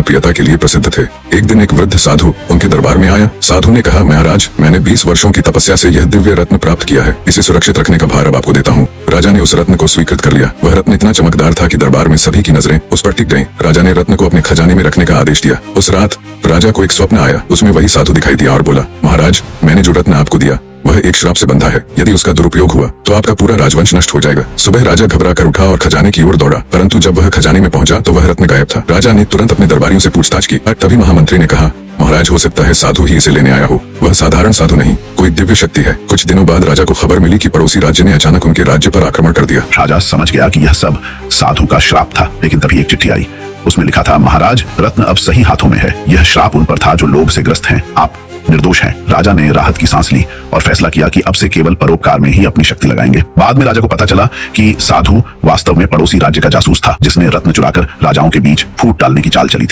न्यायप्रियता के लिए प्रसिद्ध थे। एक दिन एक वृद्ध साधु उनके दरबार में आया। साधु ने कहा, महाराज, मैंने 20 वर्षों की तपस्या से यह दिव्य रत्न प्राप्त किया है। इसे सुरक्षित रखने का भार अब आपको देता हूँ। राजा ने उस रत्न को स्वीकृत कर लिया। वह रत्न इतना चमकदार था कि दरबार में सभी की नजरें उस पर टिक गईं। राजा ने रत्न को अपने खजाने में रखने का आदेश दिया। उस रात राजा को एक स्वप्न आया। उसमें वही साधु दिखाई दिया और बोला, महाराज, मैंने जो रत्न आपको दिया वह एक श्राप से बंधा है। यदि उसका दुरुपयोग हुआ तो आपका पूरा राजवंश नष्ट हो जाएगा। सुबह राजा घबरा कर उठा और खजाने की ओर दौड़ा, परंतु जब वह खजाने में पहुंचा तो वह रत्न गायब था। राजा ने तुरंत अपने दरबारियों से पूछताछ की। तभी महामंत्री ने कहा, महाराज, हो सकता है साधु ही इसे लेने आया हो। वह साधारण साधु नहीं, कोई दिव्य शक्ति है। कुछ दिनों बाद राजा को खबर मिली कि पड़ोसी राज्य ने अचानक उनके राज्य पर आक्रमण कर दिया। राजा समझ गया कि यह सब साधु का श्राप था, लेकिन तभी एक चिट्ठी आई। उसमें लिखा था, महाराज, रत्न अब सही हाथों में है। यह श्राप उन पर था जो लोभ से ग्रस्त हैं। आप निर्दोष हैं। राजा ने राहत की सांस ली और फैसला किया कि अब से केवल परोपकार में ही अपनी शक्ति लगाएंगे। बाद में राजा को पता चला कि साधु वास्तव में पड़ोसी राज्य का जासूस था, जिसने रत्न चुराकर राजाओं के बीच फूट डालने की चाल चली थी।